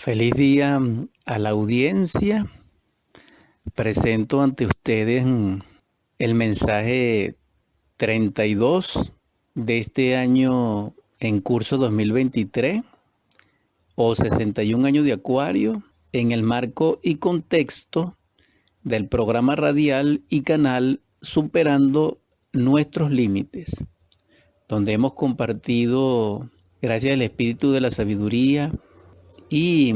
Feliz día a la audiencia. Presento ante ustedes el mensaje 32 de este año en curso 2023 o 61 años de Acuario en el marco y contexto del programa radial y canal Superando Nuestros Límites, donde hemos compartido, gracias al espíritu de la sabiduría y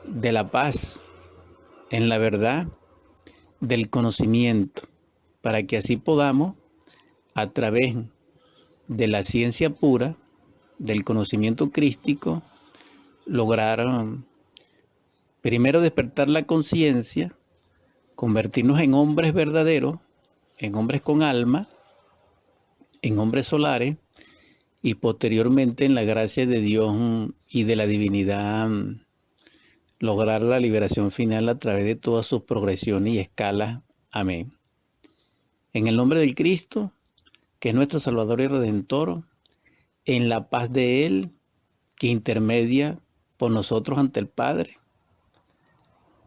de la paz en la verdad del conocimiento, para que así podamos, a través de la ciencia pura, del conocimiento crístico, lograr primero despertar la conciencia, convertirnos en hombres verdaderos, en hombres con alma, en hombres solares, y posteriormente en la gracia de Dios y de la divinidad lograr la liberación final a través de todas sus progresiones y escalas. Amén. En el nombre del Cristo, que es nuestro Salvador y Redentor, en la paz de Él, que intermedia por nosotros ante el Padre,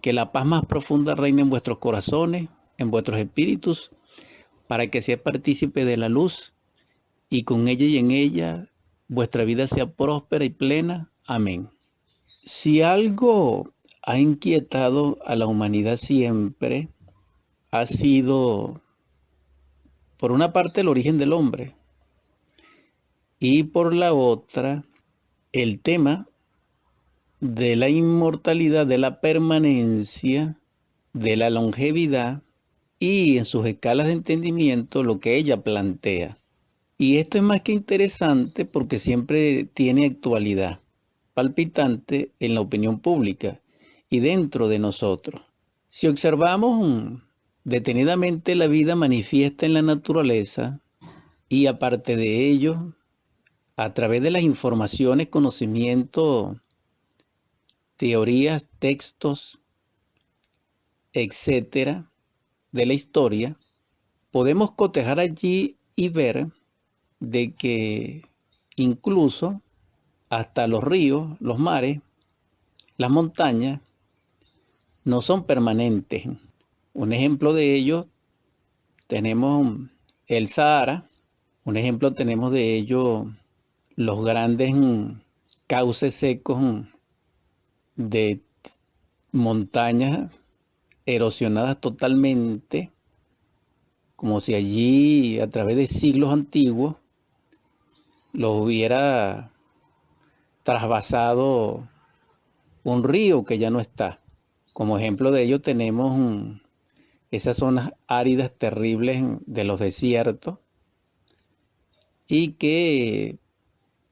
que la paz más profunda reine en vuestros corazones, en vuestros espíritus, para que sea partícipe de la luz y con ella y en ella vuestra vida sea próspera y plena. Amén. Si algo ha inquietado a la humanidad siempre, ha sido, por una parte, el origen del hombre y por la otra, el tema de la inmortalidad, de la permanencia, de la longevidad y en sus escalas de entendimiento lo que ella plantea. Y esto es más que interesante porque siempre tiene actualidad palpitante en la opinión pública y dentro de nosotros. Si observamos detenidamente la vida manifiesta en la naturaleza y aparte de ello, a través de las informaciones, conocimientos, teorías, textos, etcétera, de la historia, podemos cotejar allí y ver de que incluso hasta los ríos, los mares, las montañas no son permanentes. Un ejemplo de ello tenemos el Sahara, un ejemplo tenemos de ello los grandes cauces secos de montañas erosionadas totalmente, como si allí a través de siglos antiguos los hubiera trasvasado un río que ya no está. Como ejemplo de ello tenemos esas zonas áridas terribles de los desiertos y que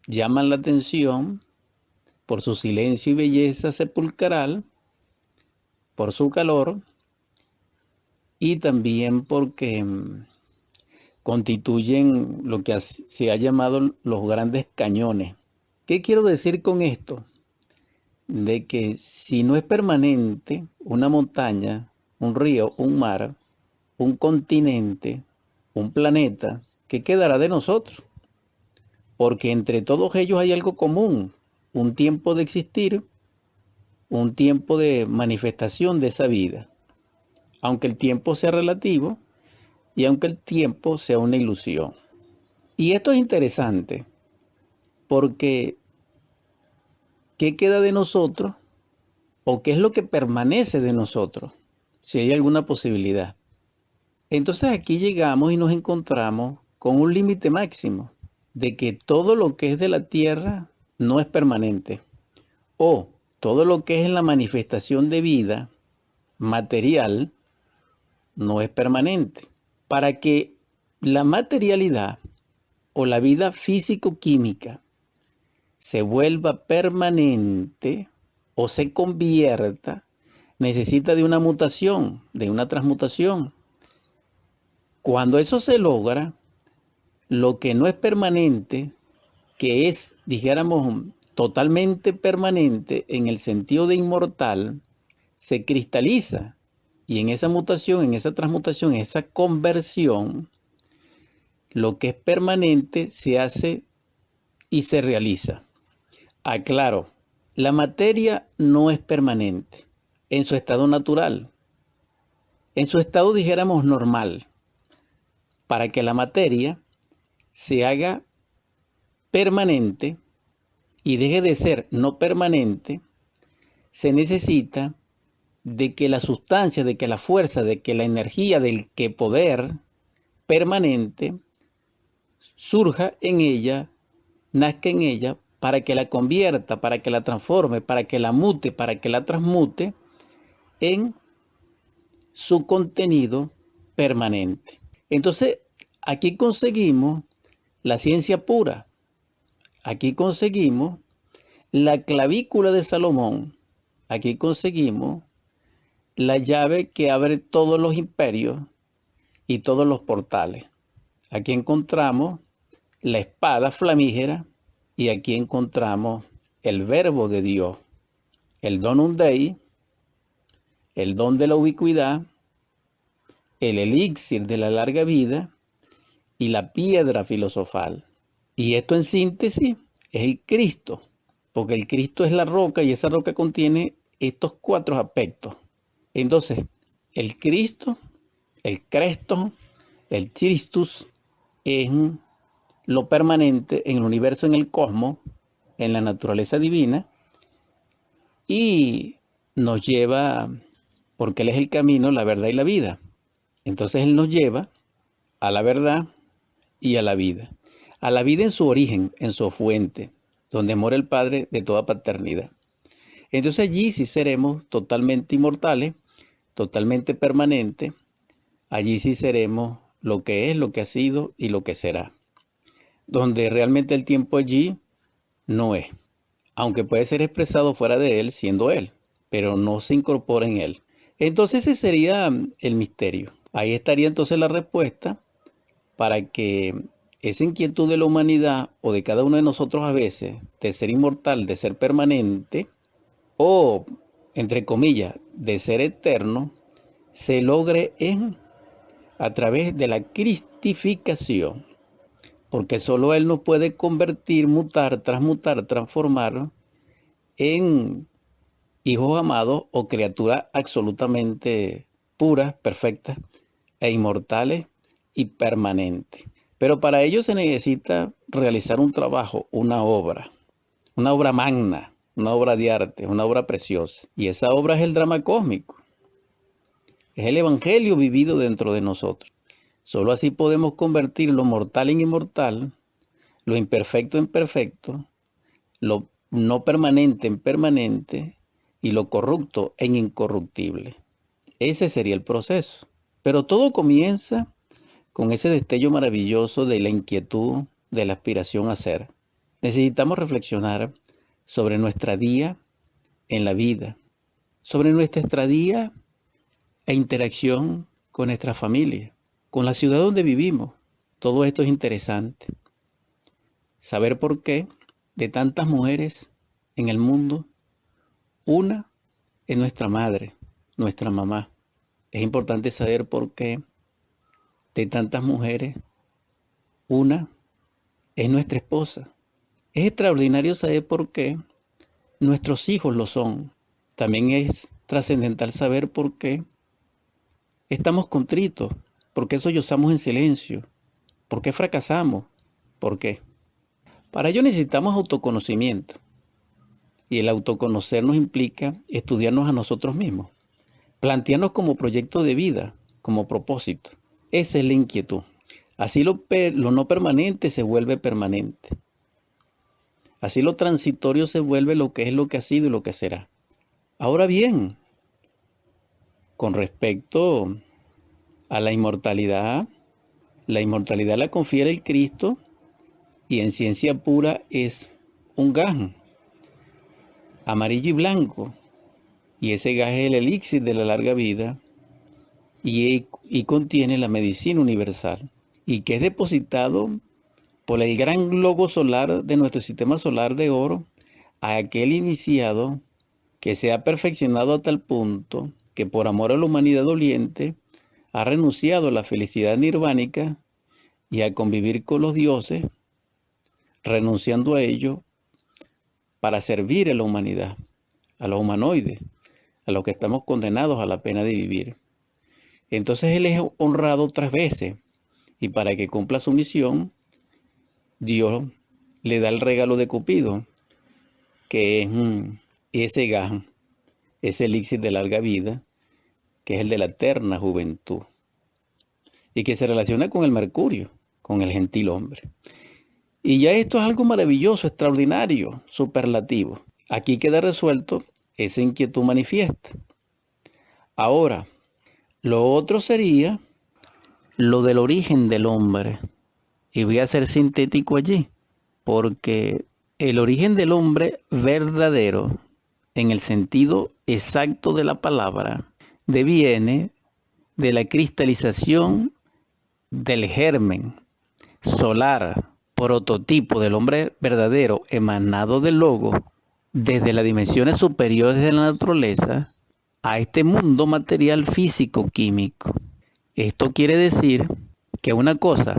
llaman la atención por su silencio y belleza sepulcral, por su calor y también porque constituyen lo que se ha llamado los grandes cañones. ¿Qué quiero decir con esto? De que si no es permanente una montaña, un río, un mar, un continente, un planeta, ¿qué quedará de nosotros? Porque entre todos ellos hay algo común, un tiempo de existir, un tiempo de manifestación de esa vida, aunque el tiempo sea relativo y aunque el tiempo sea una ilusión. Y esto es interesante porque ¿qué queda de nosotros o qué es lo que permanece de nosotros? Si hay alguna posibilidad. Entonces aquí llegamos y nos encontramos con un límite máximo de que todo lo que es de la tierra no es permanente, o todo lo que es en la manifestación de vida material no es permanente. Para que la materialidad o la vida físico-química se vuelva permanente o se convierta, necesita de una mutación, de una transmutación. Cuando eso se logra, lo que no es permanente, que es, dijéramos, totalmente permanente en el sentido de inmortal, se cristaliza. Y en esa mutación, en esa transmutación, en esa conversión, lo que es permanente se hace y se realiza. Aclaro, La materia no es permanente en su estado natural, en su estado, dijéramos, normal. Para que la materia se haga permanente y deje de ser no permanente, se necesita de que la sustancia, de que la fuerza, de que la energía, del que poder permanente surja en ella, nazca en ella, para que la convierta, para que la transforme, para que la mute, para que la transmute en su contenido permanente. Entonces, aquí conseguimos la ciencia pura. Aquí conseguimos la clavícula de Salomón. Aquí conseguimos la llave que abre todos los imperios y todos los portales. Aquí encontramos la espada flamígera y aquí encontramos el verbo de Dios, el donum Dei, el don de la ubicuidad, el elixir de la larga vida y la piedra filosofal. Y esto en síntesis es el Cristo, porque el Cristo es la roca y esa roca contiene estos 4 aspectos. Entonces, el Cristo, el Cristo, el Christus es lo permanente en el universo, en el cosmos, en la naturaleza divina, y nos lleva, porque Él es el camino, la verdad y la vida. Entonces Él nos lleva a la verdad y a la vida en su origen, en su fuente, donde mora el Padre de toda paternidad. Entonces allí sí seremos totalmente inmortales, totalmente permanentes. Allí sí seremos lo que es, lo que ha sido y lo que será. Donde realmente el tiempo allí no es, aunque puede ser expresado fuera de él siendo él, pero no se incorpora en él. Entonces ese sería el misterio. Ahí estaría entonces la respuesta para que esa inquietud de la humanidad o de cada uno de nosotros a veces de ser inmortal, de ser permanente o, entre comillas, de ser eterno, se logre a través de la cristificación. Porque solo Él nos puede convertir, mutar, transmutar, transformar en hijos amados o criaturas absolutamente puras, perfectas e inmortales y permanentes. Pero para ello se necesita realizar un trabajo, una obra magna, una obra de arte, una obra preciosa. Y esa obra es el drama cósmico, es el evangelio vivido dentro de nosotros. Solo así podemos convertir lo mortal en inmortal, lo imperfecto en perfecto, lo no permanente en permanente y lo corrupto en incorruptible. Ese sería el proceso. Pero todo comienza con ese destello maravilloso de la inquietud, de la aspiración a ser. Necesitamos reflexionar sobre nuestra día en la vida, sobre nuestra estadía e interacción con nuestra familia, con la ciudad donde vivimos. Todo esto es interesante. Saber por qué de tantas mujeres en el mundo, una es nuestra madre, nuestra mamá. Es importante saber por qué de tantas mujeres, una es nuestra esposa. Es extraordinario saber por qué nuestros hijos lo son. También es trascendental saber por qué estamos contritos, por qué sollozamos en silencio, por qué fracasamos, por qué. Para ello necesitamos autoconocimiento. Y el autoconocernos implica estudiarnos a nosotros mismos, plantearnos como proyecto de vida, como propósito. Esa es la inquietud. Así lo no permanente se vuelve permanente. Así lo transitorio se vuelve lo que es, lo que ha sido y lo que será. Ahora bien, con respecto a la inmortalidad la confiere el Cristo y en ciencia pura es un gas amarillo y blanco. Y ese gas es el elixir de la larga vida y contiene la medicina universal y que es depositado por el gran globo solar de nuestro sistema solar de oro a aquel iniciado que se ha perfeccionado a tal punto que por amor a la humanidad doliente ha renunciado a la felicidad nirvánica y a convivir con los dioses, renunciando a ello para servir a la humanidad, a los humanoides, a los que estamos condenados a la pena de vivir. Entonces él es honrado 3 veces y para que cumpla su misión, Dios le da el regalo de Cupido, que es ese gas, ese elixir de larga vida, que es el de la eterna juventud, y que se relaciona con el Mercurio, con el gentil hombre. Y ya esto es algo maravilloso, extraordinario, superlativo. Aquí queda resuelto esa inquietud manifiesta. Ahora, lo otro sería lo del origen del hombre. Y voy a ser sintético allí, porque el origen del hombre verdadero, en el sentido exacto de la palabra, deviene de la cristalización del germen solar, prototipo del hombre verdadero emanado del Logos, desde las dimensiones superiores de la naturaleza a este mundo material físico-químico. Esto quiere decir que una cosa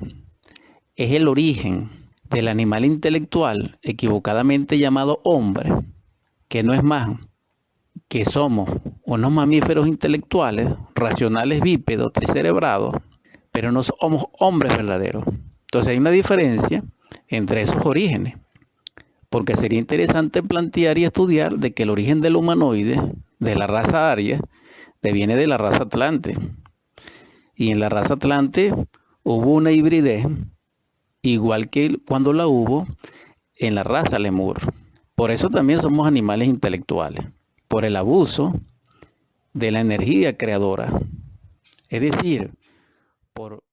es el origen del animal intelectual equivocadamente llamado hombre, que no es más que somos unos mamíferos intelectuales, racionales bípedos, tricerebrados, pero no somos hombres verdaderos. Entonces hay una diferencia entre esos orígenes, porque sería interesante plantear y estudiar de que el origen del humanoide, de la raza aria, deviene de la raza atlante. Y en la raza atlante hubo una hibridez, igual que cuando la hubo en la raza lemur. Por eso también somos animales intelectuales, por el abuso de la energía creadora. Es decir, por